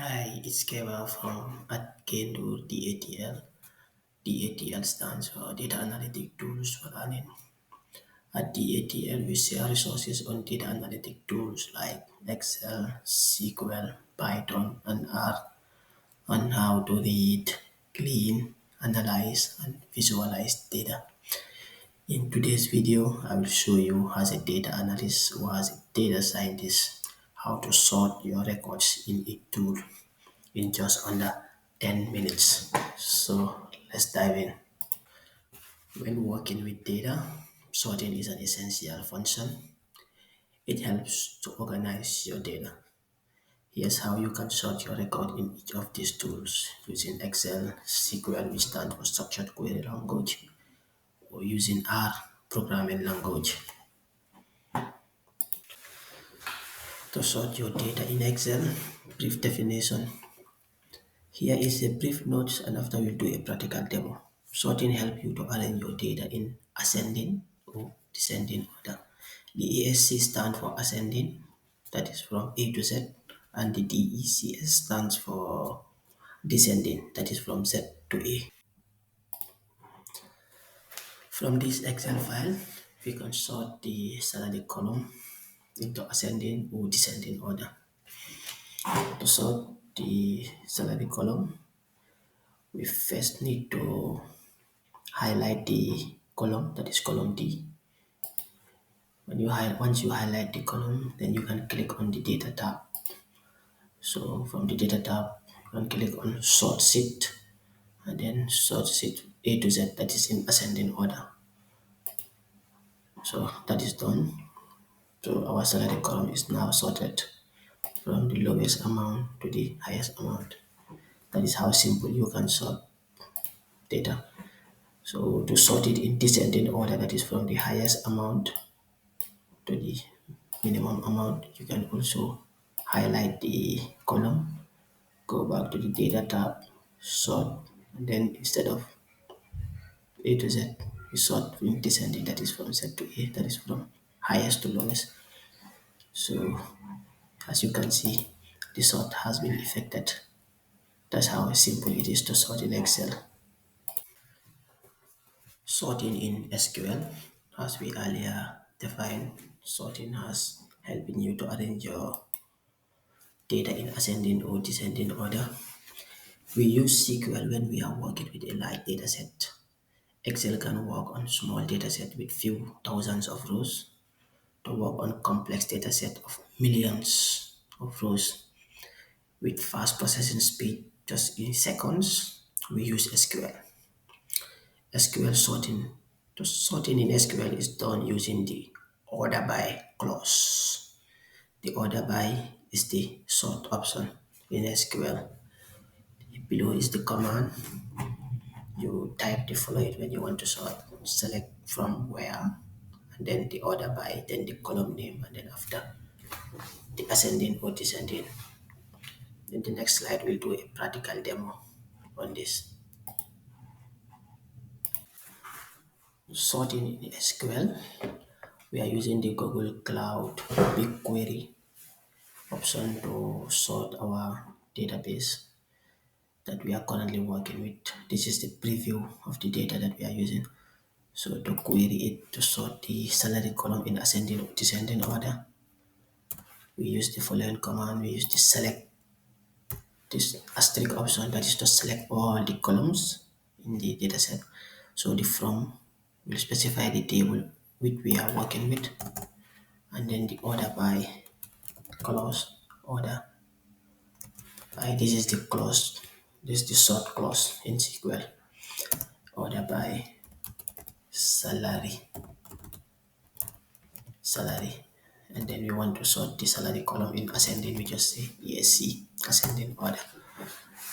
Hi, it's Keva from at Kendo DATL. DATL stands for Data Analytic Tools for Learning. At DATL, we share resources on data analytic tools like Excel, SQL, Python, and R on how to read, clean, analyze, and visualize data. In today's video, I will show you as a data analyst or as a data scientist how to sort your records in a tool in just under 10 minutes. So let's dive in. When working with data, sorting is an essential function. It helps to organize your data. Here's how you can sort your record in each of these tools using Excel, SQL, which stands for Structured Query Language, or using R, programming language. To sort your data in Excel, brief definition. Here is a brief notes and after we'll do a practical demo. Sorting help you to arrange your data in ascending or descending order. The ASC stands for ascending, that is from A to Z, and the DECS stands for descending, that is from Z to A. From this Excel file, we can sort the salary column into ascending or descending order. To sort the salary column, we first need to highlight the column, that is column D. Once you highlight the column, then you can click on the data tab. So from the data tab, you can click on sort sheet and then sort sheet A to Z, that is in ascending order. So that is done. So our salary column is now sorted from the lowest amount to the highest amount. That is how simple you can sort data. So to sort it in descending order, that is from the highest amount to the minimum amount, you can also highlight the column, go back to the data tab, sort, and then instead of A to Z, you sort in descending, that is from Z to A, that is from highest to lowest. So as you can see, the sort has been effected. That's how simple it is to sort in Excel. Sorting in SQL, as we earlier defined, sorting has helping you to arrange your data in ascending or descending order. We use SQL when we are working with a large data set. Excel can work on small data set with few thousands of rows. To work on complex data set of millions of rows with fast processing speed, just in seconds, we use SQL. SQL sorting. The sorting in SQL is done using the order by clause. The order by is the sort option in SQL. Below is the command. You type the following when you want to sort. Select from where, and then the order by, then the column name, and then after the ascending or descending. In the next slide, we'll do a practical demo on this. Sorting in SQL, we are using the Google Cloud BigQuery option to sort our database that we are currently working with. This is the preview of the data that we are using. So to query it to sort the salary column in ascending or descending order, we use the following command. We use the select this asterisk option, that is to select all the columns in the dataset. So the from will specify the table which we are working with, and then the order by clause, order by, this is the clause, this is the sort clause in SQL, order by salary, and then we want to sort the salary column in ascending. We just say ESC ascending order.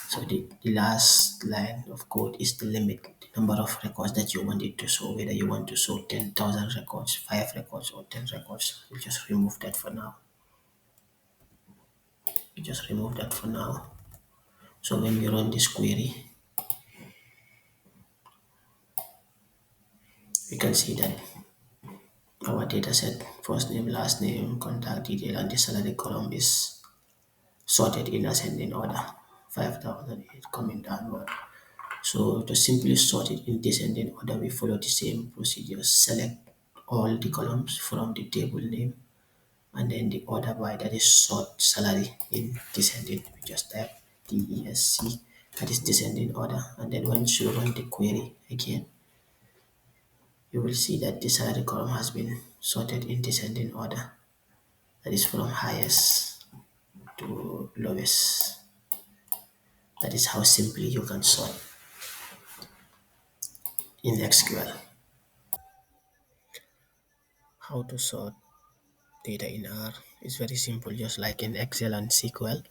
So the last line of code is the limit, the number of records that you want it to show, whether you want to show 10,000 records, 5 records, or 10 records. We'll just remove that for now. We just remove that for now. So when we run this query, we can see that our data set, first name, last name, contact detail, and the salary column is sorted in ascending order. 5,000 is coming downward. So to simply sort it in descending order, we follow the same procedure. Select all the columns from the table name and then the order by, that is sort salary in descending. We just type DESC, that is descending order, and then once you run the query again, you will see that the salary column has been sorted in descending order, that is from highest to lowest. That is how simply you can sort in SQL. How to sort data in R is very simple, just like in Excel and SQL.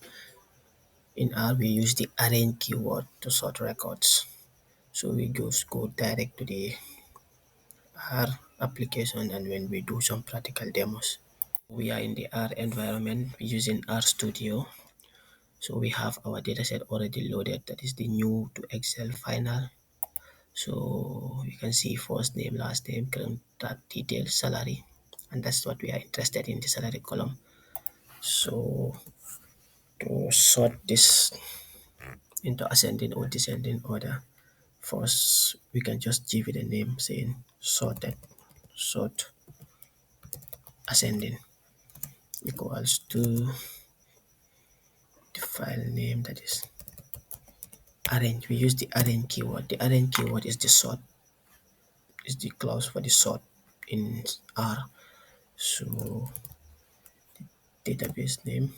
In R, we use the arrange keyword to sort records. So we just go direct to the R application, and when we do some practical demos, we are in the R environment using R Studio. So we have our dataset already loaded. That is the new to Excel final. So you can see first name, last name, contact details, salary, and that's what we are interested in, the salary column. So to sort this into ascending or descending order, first we can just give it a name saying sorted, sort ascending equals to the file name, that is arrange. We use the arrange keyword. The arrange keyword is the sort, is the clause for the sort in R. So database name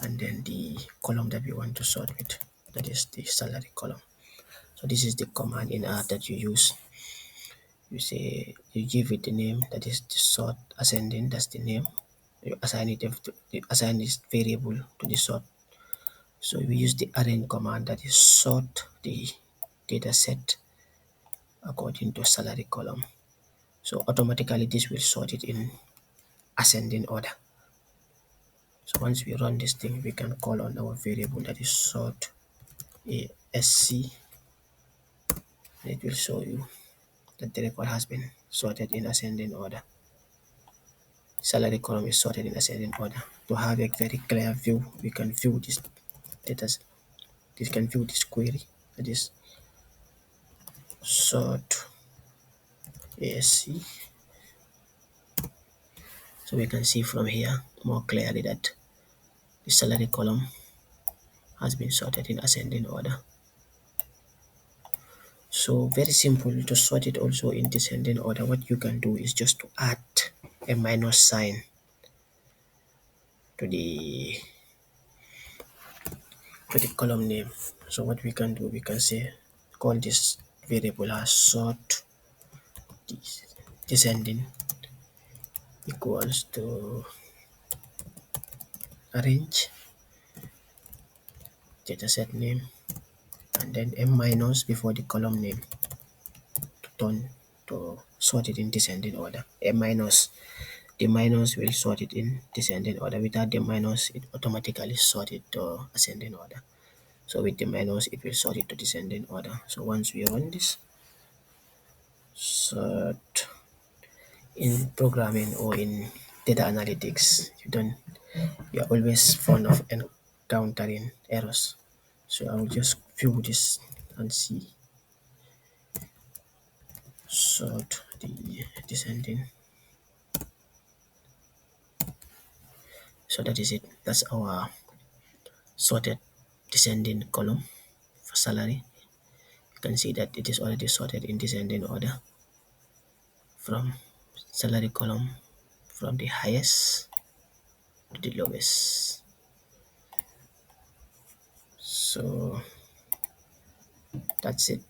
and then the column that we want to sort with, that is the salary column. So this is the command in R that you use. You say you give it the name, that is the sort ascending, that's the name. You assign it to, you assign this variable to the sort. So we use the arrange command, that is sort the data set according to salary column. So automatically this will sort it in ascending order. So once we run this thing, we can call on our variable, that is sort ASC, and it will show you that the record has been sorted in ascending order. Salary column is sorted in ascending order. To have a very clear view, we can view this data. This can view this query, that is sort ASC. So we can see from here more clearly that the salary column has been sorted in ascending order. So very simple to sort it also in descending order. What you can do is just to add a minus sign to the column name. So what we can do, we can say call this variable as sort descending equals to arrange dataset name and then m minus before the column name to turn to sort it in descending order. M minus, the minus will sort it in descending order. Without the minus, it automatically sort it to ascending order. So with the minus, it will sort it to descending order. So once we run this, sort in programming or in data analytics, you're always fond of encountering errors. So I will just view this and see sort the descending. So that is it. That's our sorted descending column for salary. You can see that it is already sorted in descending order from salary column from the highest to the lowest. So that's it.